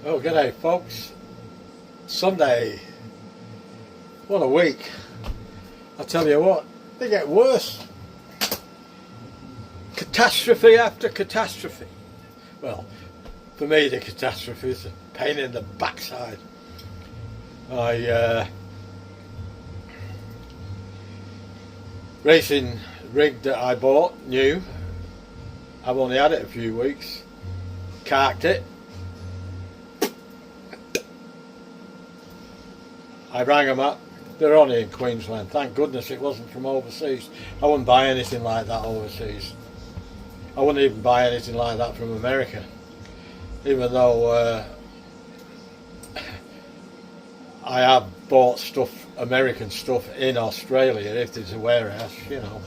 Oh, g'day folks. Sunday. What a week. I tell you what, they get worse. Catastrophe after catastrophe. Well, for me the catastrophe is a pain in the backside. Racing rig that I bought, new. I've only had it a few weeks. Carked it. I rang them up. They're only in Queensland. Thank goodness it wasn't from overseas. I wouldn't buy anything like that overseas. I wouldn't even buy anything like that from America. Even though I have bought stuff, American stuff, in Australia if there's a warehouse, you know.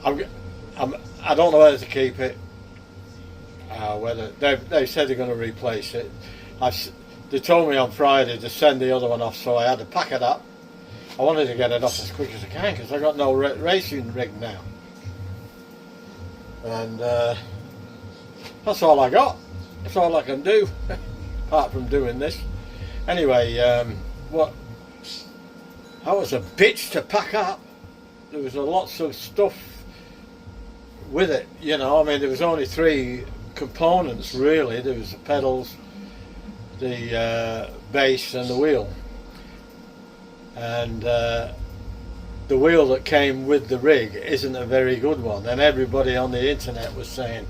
I don't know whether to keep it. Whether they said they're going to replace it. They told me on Friday to send the other one off, so I had to pack it up. I wanted to get it off as quick as I can because I got no racing rig now, and that's all I got. That's all I can do, apart from doing this. Anyway, that was a bitch to pack up. There was lots of stuff with it, you know. I mean, there was only 3 components really. There was the pedals, the base and the wheel, and the wheel that came with the rig isn't a very good one, and everybody on the internet was saying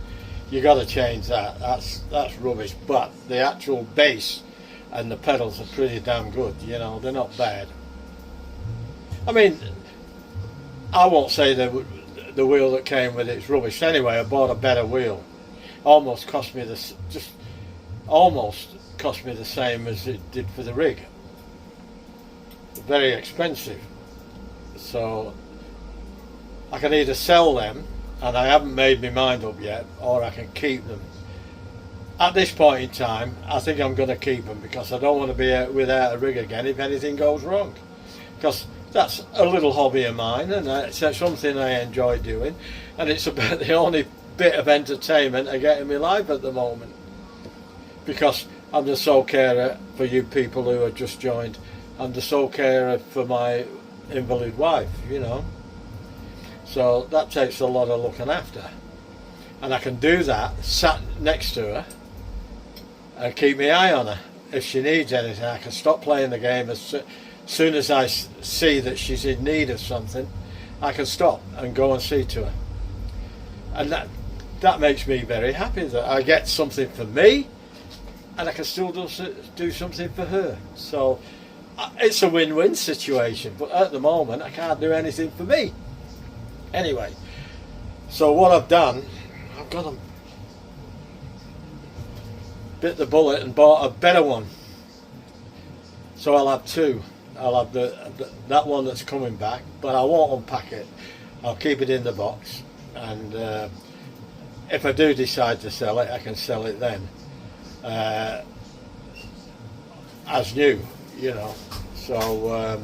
you got to change that, that's rubbish. But the actual base and the pedals are pretty damn good, you know. They're not bad. I mean, I won't say the wheel that came with it's rubbish. Anyway, I bought a better wheel. Almost cost me the same as it did for the rig. Very expensive. So I can either sell them, and I haven't made my mind up yet, or I can keep them. At this point in time, I think I'm going to keep them because I don't want to be without a rig again if anything goes wrong. Because that's a little hobby of mine, and it's something I enjoy doing, and it's about the only bit of entertainment I get in my life at the moment. Because I'm the sole carer for you people who have just joined. I'm the sole carer for my invalid wife, you know. So that takes a lot of looking after. And I can do that sat next to her and keep my eye on her. If she needs anything, I can stop playing the game as soon as I see that she's in need of something. I can stop and go and see to her. And that makes me very happy, that I get something for me and I can still do something for her. So it's a win-win situation, but at the moment I can't do anything for me. Anyway, so what I've done, I've got to bit the bullet and bought a better one. So I'll have 2. I'll have that one that's coming back, but I won't unpack it. I'll keep it in the box, and if I do decide to sell it, I can sell it then as new, you know. So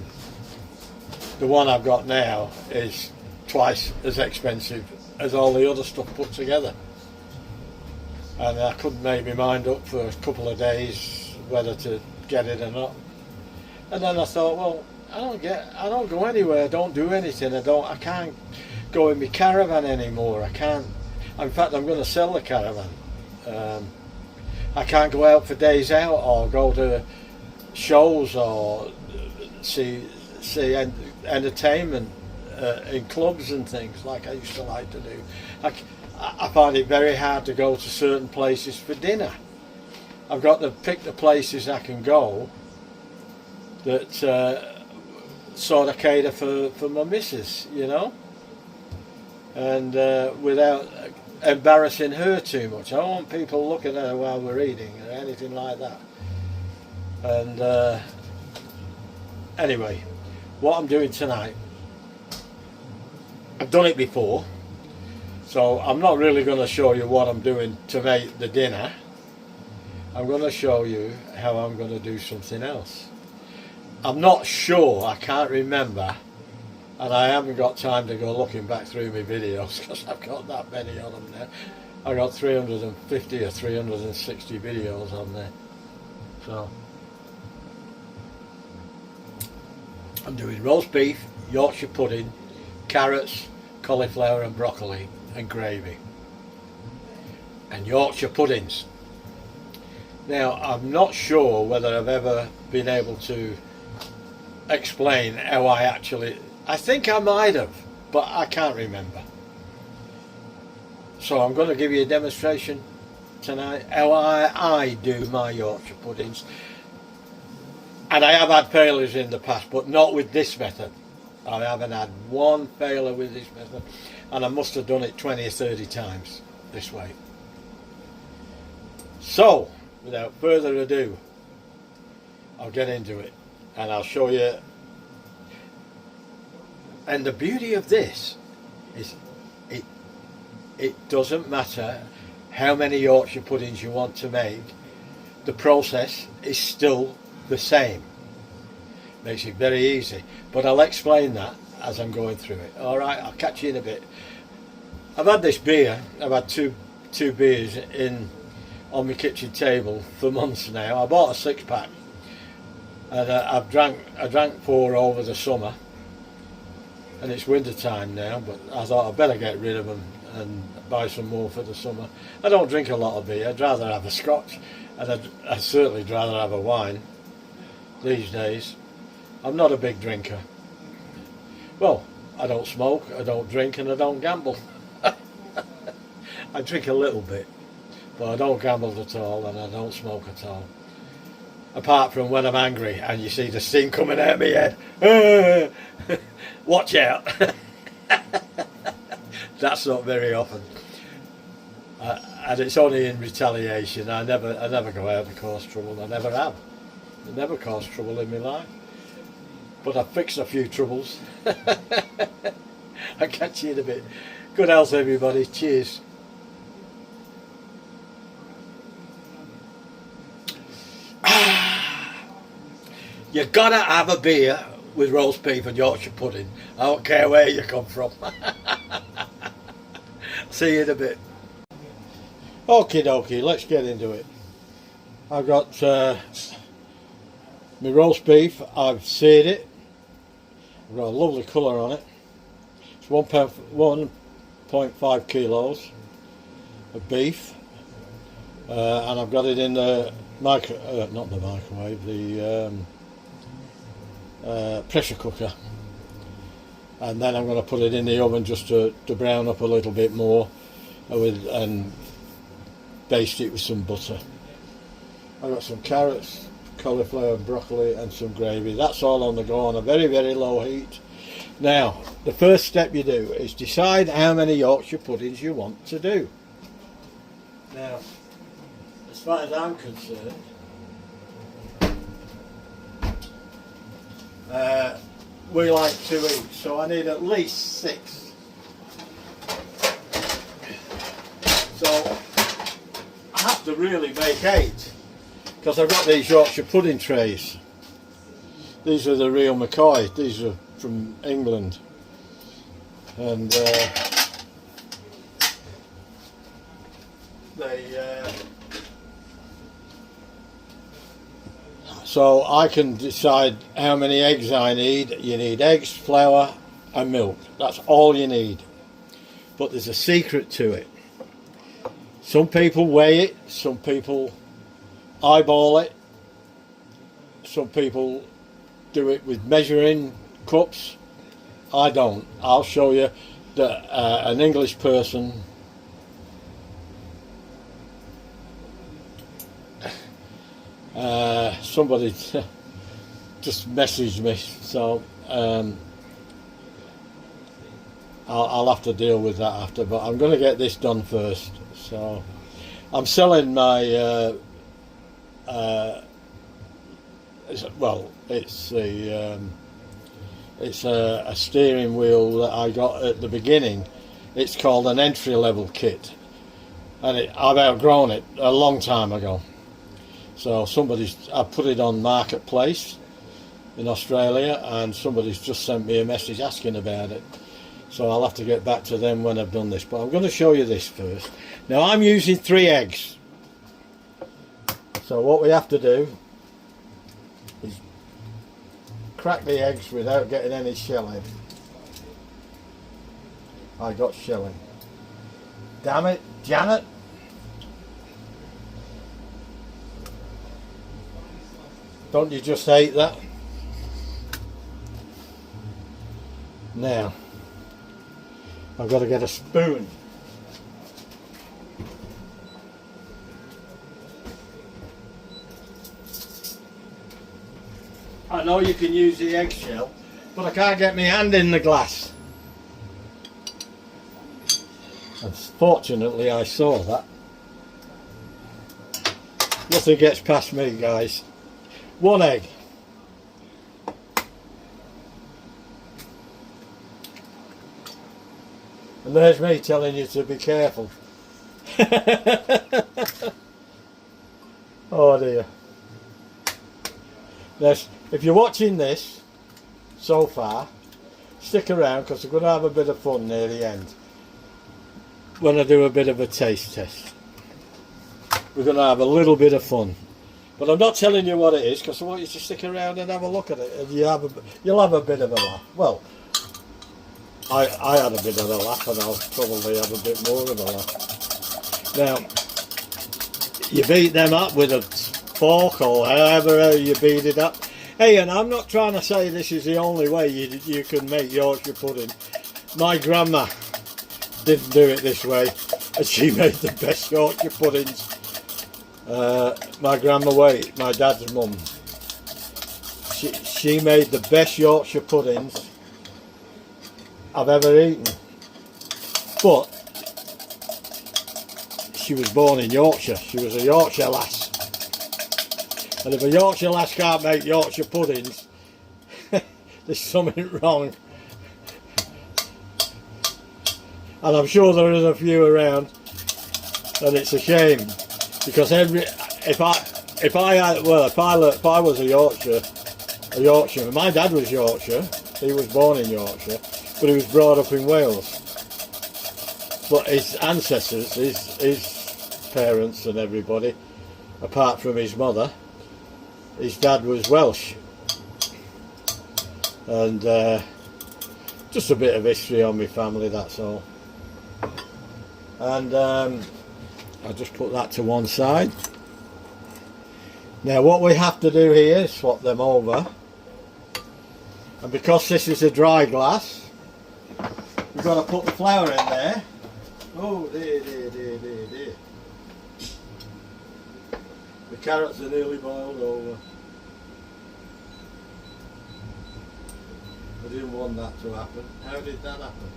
the one I've got now is twice as expensive as all the other stuff put together, and I couldn't make my mind up for a couple of days whether to get it or not. And then I thought, well, I don't go anywhere, I don't do anything, I can't go in my caravan anymore. I can't. In fact, I'm going to sell the caravan. I can't go out for days out or go to shows or see entertainment in clubs and things like I used to like to do. I find it very hard to go to certain places for dinner. I've got to pick the places I can go that sort of cater for my missus, you know, and without embarrassing her too much. I don't want people looking at her while we're eating or anything like that. And anyway, what I'm doing tonight, I've done it before, so I'm not really going to show you what I'm doing to make the dinner. I'm going to show you how I'm going to do something else. I'm not sure, I can't remember, and I haven't got time to go looking back through my videos because I've got that many on them now. I got 350 or 360 videos on there. So I'm doing roast beef, Yorkshire pudding, carrots, cauliflower and broccoli and gravy and Yorkshire puddings. Now I'm not sure whether I've ever been able to explain how I think I might have, but I can't remember. So I'm going to give you a demonstration tonight how I do my Yorkshire puddings. And I have had failures in the past, but not with this method. I haven't had one failure with this method, and I must have done it 20 or 30 times this way. So without further ado, I'll get into it and I'll show you. And the beauty of this is it doesn't matter how many Yorkshire puddings you want to make, the process is still the same. Makes it very easy, but I'll explain that as I'm going through it. Alright, I'll catch you in a bit. I've had this beer, I've had two beers on my kitchen table for months now. I bought a 6-pack and I drank 4 over the summer, and it's winter time now, but I thought I'd better get rid of them and buy some more for the summer. I don't drink a lot of beer. I'd rather have a scotch, and I'd certainly rather have a wine these days. I'm not a big drinker. Well, I don't smoke, I don't drink, and I don't gamble. I drink a little bit, but I don't gamble at all, and I don't smoke at all. Apart from when I'm angry and you see the steam coming out of my head. Watch out. That's not very often. And it's only in retaliation. I never go out to cause trouble. I never have. I never caused trouble in my life. But I've fixed a few troubles. I'll catch you in a bit. Good health, everybody. Cheers. You gotta have a beer with roast beef and Yorkshire pudding. I don't care where you come from. See you in a bit. Okie dokie, let's get into it. I've got my roast beef. I've seared it. I've got a lovely colour on it. It's 1.5 kilos of beef, and I've got it in the not the microwave, the pressure cooker, and then I'm going to put it in the oven just to brown up a little bit more and baste it with some butter. I've got some carrots, cauliflower, broccoli and some gravy. That's all on the go on a very, very low heat. Now the first step you do is decide how many Yorkshire puddings you want to do. Now as far as I'm concerned, we like to eat, so I need at least 6. So I have to really make 8 because I've got these Yorkshire pudding trays. These are the real McCoy. These are from England, and so I can decide how many eggs I need. You need eggs, flour and milk. That's all you need. But there's a secret to it. Some people weigh it, some people eyeball it, some people do it with measuring cups. I don't. I'll show you that an English person somebody just messaged me, so I'll have to deal with that after, but I'm going to get this done first. So I'm selling my it's a steering wheel that I got at the beginning. It's called an entry-level kit, and I've outgrown it a long time ago. So I put it on Marketplace in Australia, and somebody's just sent me a message asking about it. so I'll have to get back to them when I've done this, but I'm going to show you this first. Now I'm using 3 eggs, so what we have to do is crack the eggs without getting any shelling. I got shelling. Damn it, Janet. Don't you just hate that? Now, I've got to get a spoon. I know you can use the eggshell, but I can't get my hand in the glass. Unfortunately, I saw that. Nothing gets past me, guys. 1 egg. And there's me telling you to be careful. Oh dear. If you're watching this so far, stick around because we're going to have a bit of fun near the end when I do a bit of a taste test. We're going to have a little bit of fun, but I'm not telling you what it is because I want you to stick around and have a look at it, and you'll have a bit of a laugh. Well, I had a bit of a laugh, and I'll probably have a bit more of a laugh. Now, you beat them up with a fork or however you beat it up. Hey, and I'm not trying to say this is the only way you can make Yorkshire pudding. My grandma didn't do it this way, and she made the best Yorkshire puddings. My grandma Wait, my dad's mum, she made the best Yorkshire puddings I've ever eaten. But she was born in Yorkshire. She was a Yorkshire lass. And if a Yorkshire lass can't make Yorkshire puddings, there's something wrong. And I'm sure there is a few around, and it's a shame because if I was a Yorkshireman, my dad was Yorkshire. He was born in Yorkshire, but he was brought up in Wales. But his ancestors, his parents and everybody, apart from his mother, his dad was Welsh. And just a bit of history on my family, that's all. And I'll just put that to one side. Now what we have to do here is swap them over. And because this is a dry glass, we've got to put the flour in there. Oh dear. The carrots are nearly boiled over. I didn't want that to happen. How did that happen?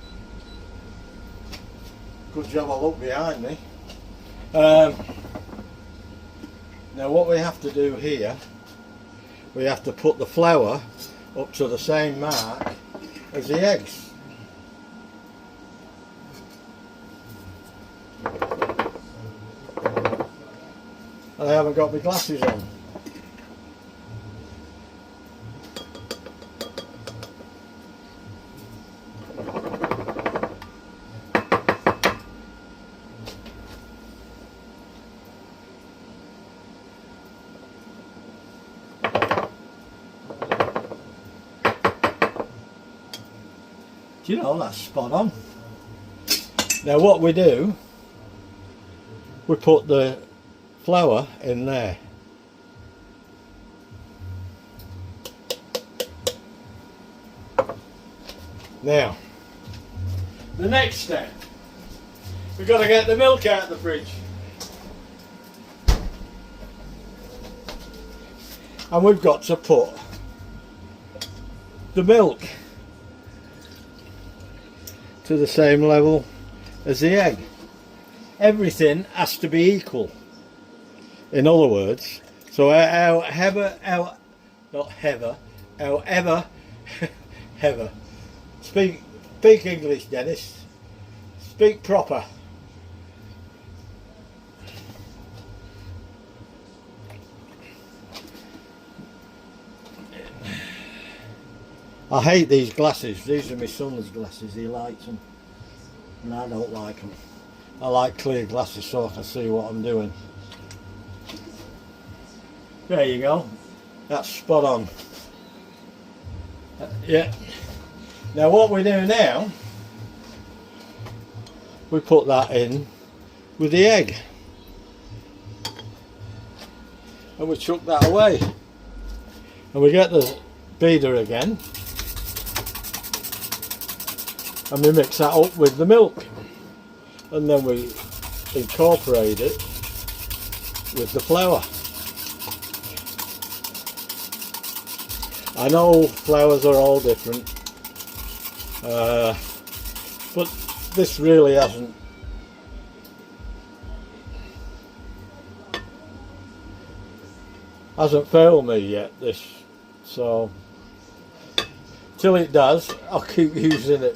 Good job I looked behind me. Now what we have to do here, we have to put the flour up to the same mark as the eggs. And I haven't got my glasses on. You know, that's spot on. Now what we do, we put the flour in there. Now, the next step, we've got to get the milk out of the fridge. And we've got to put the milk to the same level as the egg. Everything has to be equal. In other words, so however, speak English, Dennis. Speak proper. I hate these glasses. These are my son's glasses. He likes them, and I don't like them. I like clear glasses so I can see what I'm doing. There you go. That's spot on. Yeah. Now what we do now, we put that in with the egg. And we chuck that away. And we get the beater again. And we mix that up with the milk. And then we incorporate it with the flour. I know flours are all different, but this really hasn't failed me yet, this, so till it does I'll keep using it.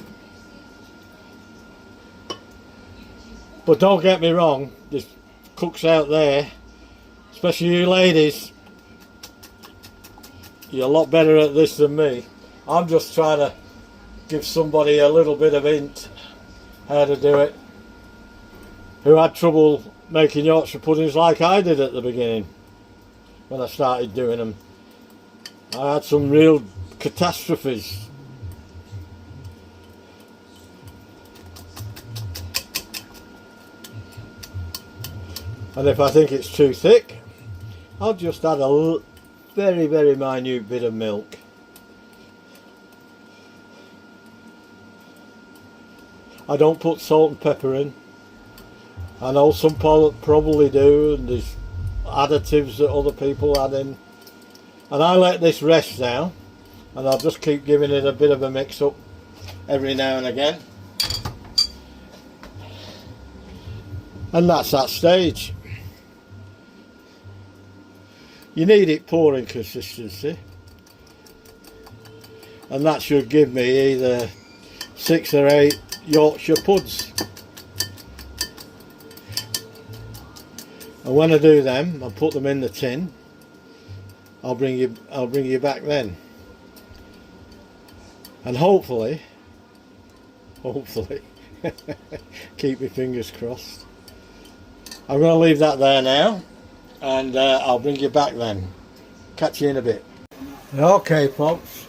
But don't get me wrong, there's cooks out there, especially you ladies, you're a lot better at this than me. I'm just trying to give somebody a little bit of hint how to do it, who had trouble making Yorkshire puddings like I did at the beginning when I started doing them. I had some real catastrophes. And if I think it's too thick, I'll just add a very, very minute bit of milk. I don't put salt and pepper in. I know some probably do, and there's additives that other people add in. And I let this rest now, and I'll just keep giving it a bit of a mix up every now and again. And that's that stage. You need it pouring consistency, and that should give me either 6 or 8 Yorkshire puds. And when I do them, I'll put them in the tin. I'll bring you back then, and hopefully keep my fingers crossed. I'm going to leave that there now, and I'll bring you back then. Catch you in a bit. Okay folks,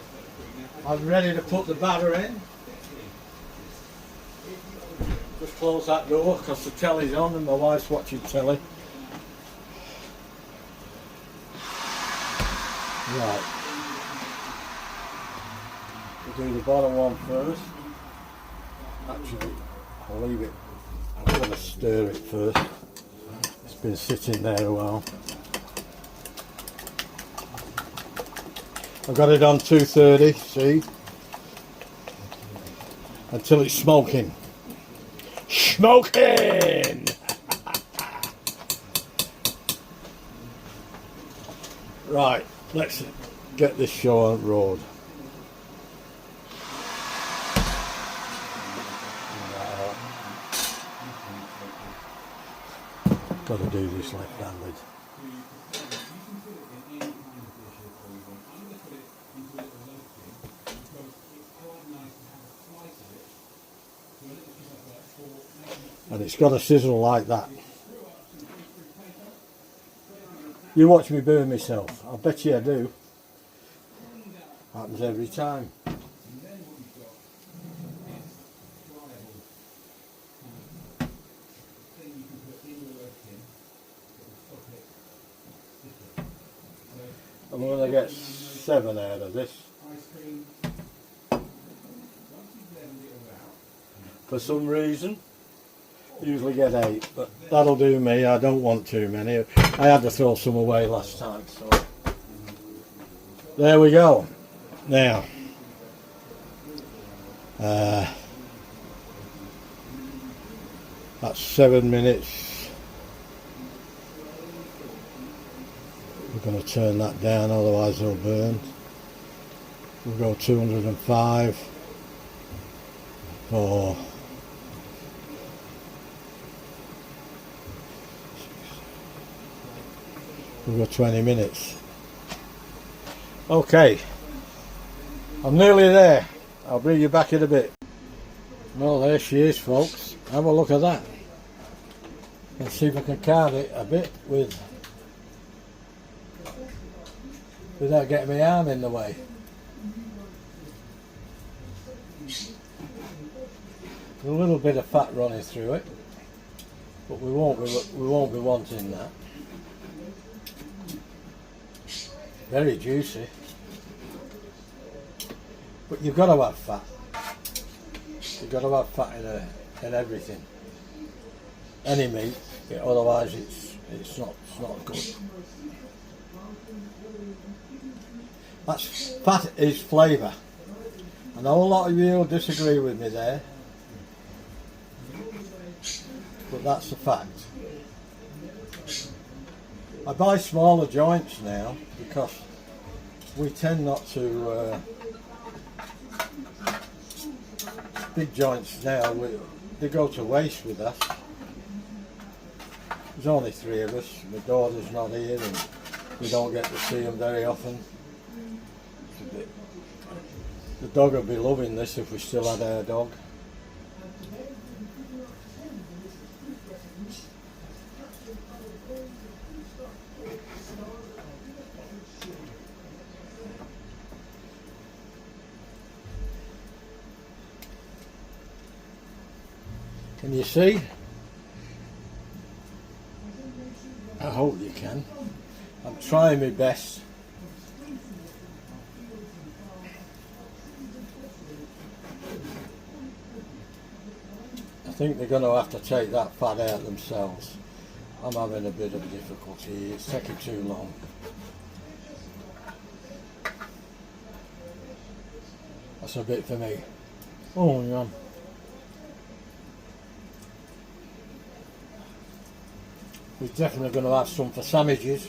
I'm ready to put the batter in. Just close that door because the telly's on and my wife's watching telly. Right, we'll do the bottom one first. Actually, I'll leave it, I'm going to stir it first. It's been sitting there a while. I've got it on 230, see? Until it's smoking. Smoking! Right, let's get this show on the road. Got to do this left-handed. And it's got to sizzle like that. You watch me burn myself. I bet you I do. Happens every time. I'm going to get 7 out of this. For some reason, usually get 8, but that'll do me. I don't want too many. I had to throw some away last time, so there we go. Now, that's 7 minutes. We're going to turn that down, otherwise they'll burn. We'll go 205 for we've got 20 minutes. Okay, I'm nearly there. I'll bring you back in a bit. Well, there she is, folks. Have a look at that. Let's see if I can carve it a bit without getting my arm in the way. A little bit of fat running through it, but we won't be wanting that. Very juicy, but you've got to have fat. You've got to have fat in everything, any meat. Otherwise, it's not good. Fat is flavour. I know a lot of you will disagree with me there, but that's the fact. I buy smaller joints now because we tend not to big joints now, they go to waste with us. There's only 3 of us. My daughter's not here and we don't get to see them very often. The dog would be loving this if we still had our dog. Can you see? I hope you can. I'm trying my best. I think they're going to have to take that fat out themselves. I'm having a bit of difficulty. It's taking too long. That's a bit for me. Oh, yeah. We're definitely going to have some for sandwiches.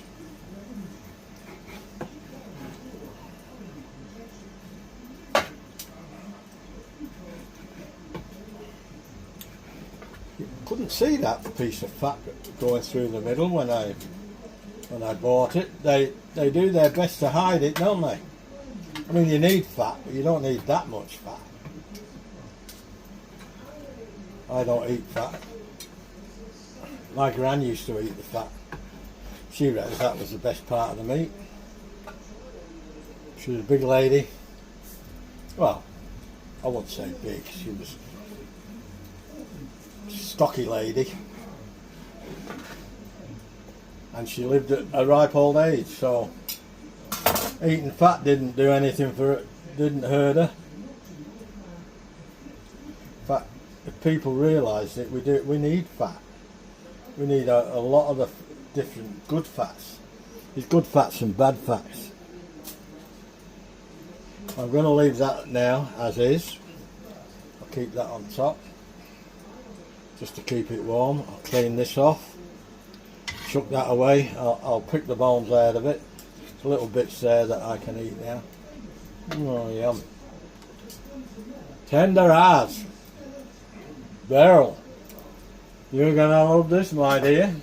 You couldn't see that piece of fat going through the middle when I bought it. They do their best to hide it, don't they? I mean, you need fat, but you don't need that much fat. I don't eat fat. My gran used to eat the fat. She reckons that was the best part of the meat. She was a big lady. Well, I wouldn't say big. She was a stocky lady. And she lived at a ripe old age, so eating fat didn't do anything for it, didn't hurt her. In fact, if people realise it, we need fat. We need a lot of the different good fats. There's good fats and bad fats. I'm going to leave that now as is. I'll keep that on top just to keep it warm. I'll clean this off, chuck that away. I'll pick the bones out of it. There's little bits there that I can eat now. Oh, yum. Tender as. Beryl, you're gonna love this, my dear.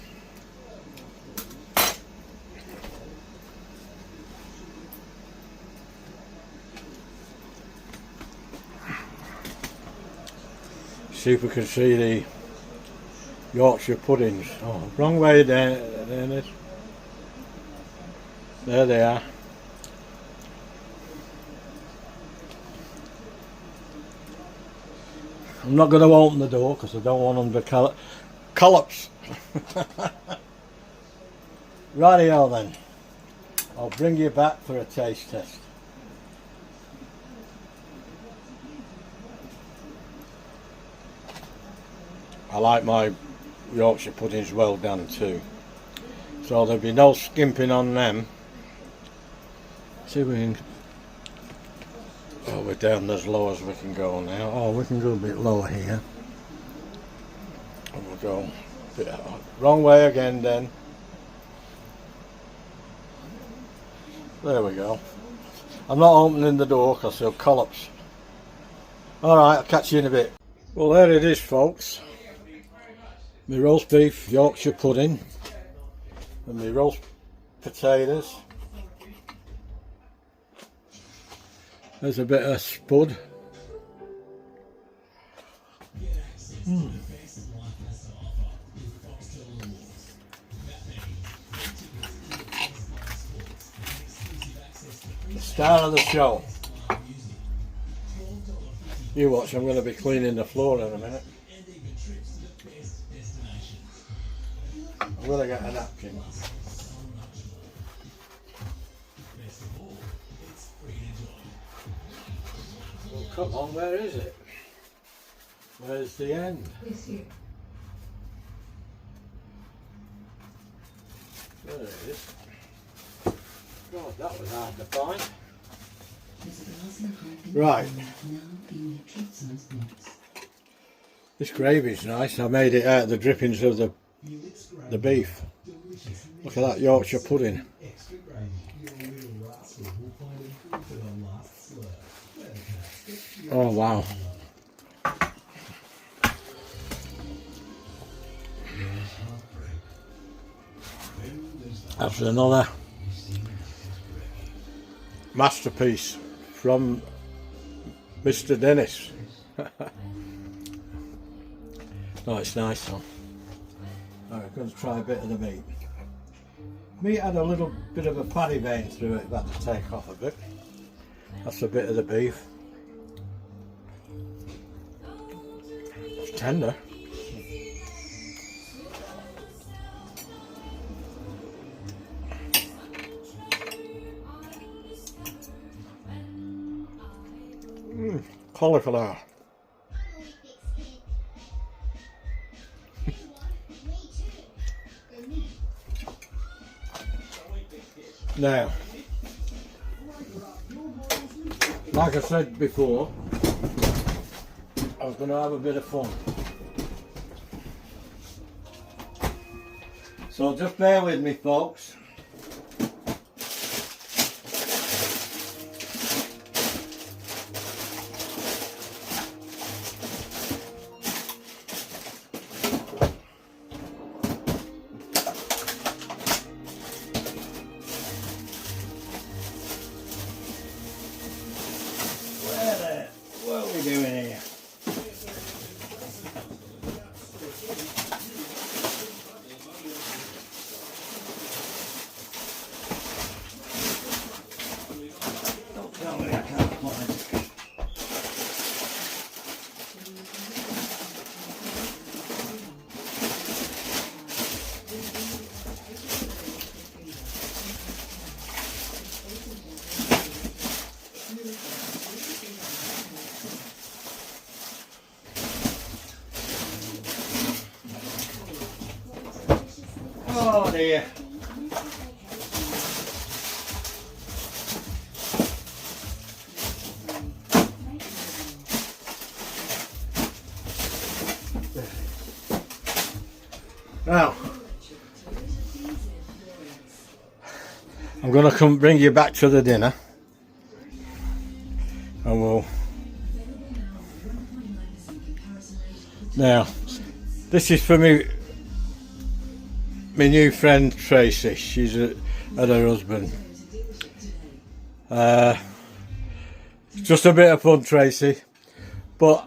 See if we can see the Yorkshire puddings. Oh, wrong way down it. There they are. I'm not going to open the door because I don't want them to collapse. Rightio then. I'll bring you back for a taste test. I like my Yorkshire puddings well done too. So there'll be no skimping on them. See if we can... Oh, we're down as low as we can go now. Oh, we can go a bit lower here. And we'll go a bit wrong way again then. There we go. I'm not opening the door because they'll collapse. Alright, I'll catch you in a bit. Well, there it is, folks. My roast beef Yorkshire pudding and my roast potatoes. There's a bit of spud. The star of the show. You watch, I'm going to be cleaning the floor in a minute. I'm going to get a napkin. Well, come on, where is it? Where's the end? There it is. God, that was hard to find. Right. This gravy's nice. I made it out of the drippings of the beef. Look at that Yorkshire pudding. Oh wow. That's another masterpiece from Mr. Dennis. Oh, it's nice though. Alright, I'm going to try a bit of the meat. Meat had a little bit of a paddy vein through it, but to take off a bit. That's a bit of the beef. It's tender. Cauliflower. Now, like I said before, I was going to have a bit of fun. So just bear with me, folks. What are we doing here? Don't tell me I can't find it. Oh dear. Now, I'm going to come bring you back to the dinner, and we'll. Now, this is for me. My new friend Tracy, she's at her husband. Just a bit of fun, Tracy. But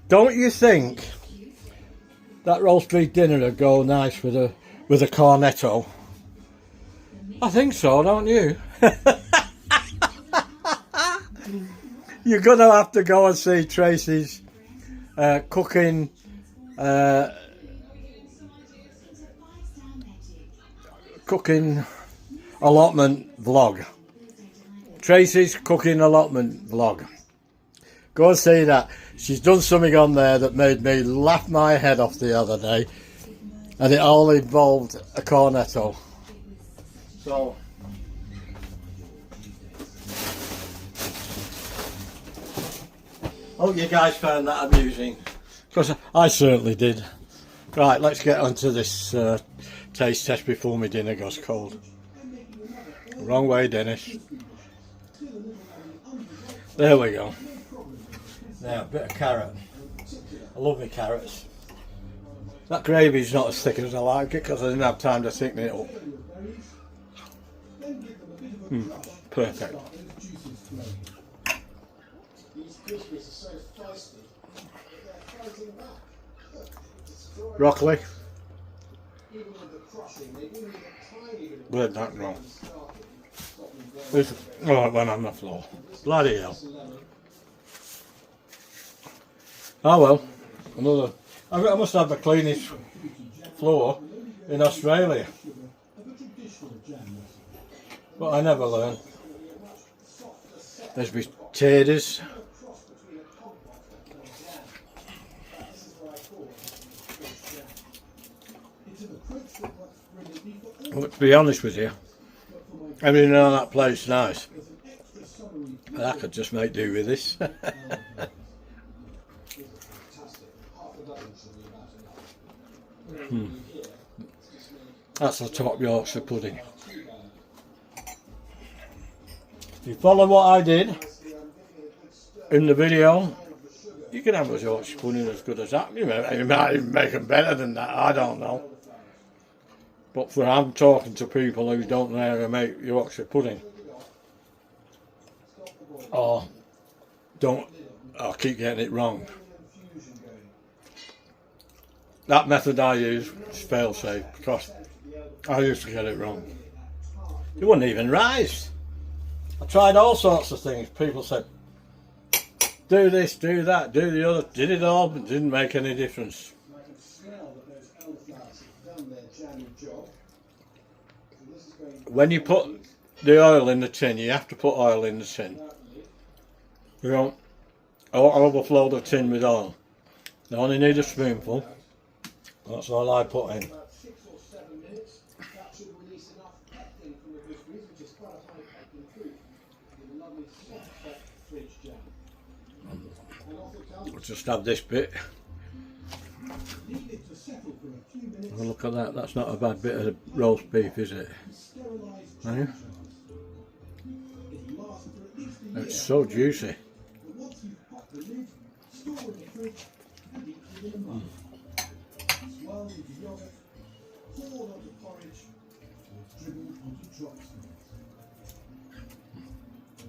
don't you think that roast beef dinner would go nice with a cornetto? I think so, don't you? You're gonna have to go and see Tracy's cooking. Cooking allotment vlog. Tracy's cooking allotment vlog. Go and see that. She's done something on there that made me laugh my head off the other day, and it all involved a cornetto. So hope you guys found that amusing, because I certainly did. Right, let's get on to this taste test before my dinner goes cold. Wrong way, Dennis. There we go. Now, a bit of carrot. I love my carrots. That gravy's not as thick as I like it because I didn't have time to thicken it up. Perfect. broccoli. Where'd that go? Oh, it went on the floor. Bloody hell. Oh well, another. I must have the cleanest floor in Australia. But I never learn. There's potatoes. Well, to be honest with you, everything on that plate's nice. But I could just make do with this. That's the top Yorkshire pudding. If you follow what I did in the video, you can have a Yorkshire pudding as good as that. You might even make them better than that, I don't know. But for I'm talking to people who don't know how to make Yorkshire pudding, or keep getting it wrong. That method I use is fail-safe because I used to get it wrong. It wouldn't even rise. I tried all sorts of things. People said, do this, do that, do the other. Did it all, but didn't make any difference. When you put the oil in the tin, you have to put oil in the tin. You don't overflow the tin with oil. You only need a spoonful. That's all I put in. We'll just have this bit. Oh, look at that, that's not a bad bit of roast beef, is it? Eh? It's so juicy.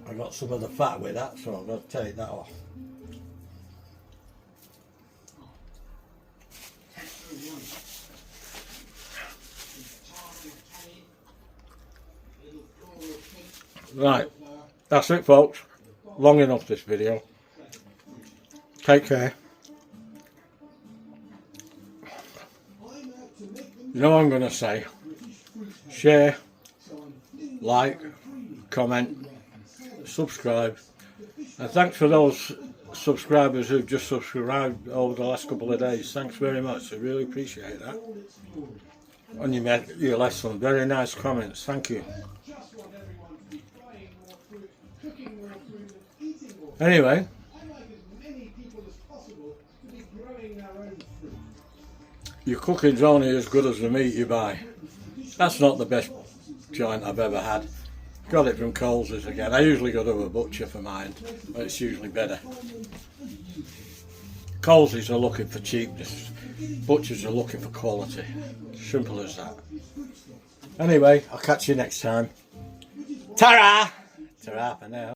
I got some of the fat with that, so I'm going to take that off. Right, that's it folks. Long enough this video. Take care. You know what I'm going to say? Share, like, comment, subscribe, and thanks for those subscribers who've just subscribed over the last couple of days. Thanks very much, I really appreciate that. And you left some very nice comments, thank you. Anyway, your cooking's only as good as the meat you buy. That's not the best joint I've ever had. Got it from Coles's again. I usually go to a butcher for mine, but it's usually better. Coles's are looking for cheapness. Butchers are looking for quality. Simple as that. Anyway, I'll catch you next time. Ta-ra! Ta-ra for now.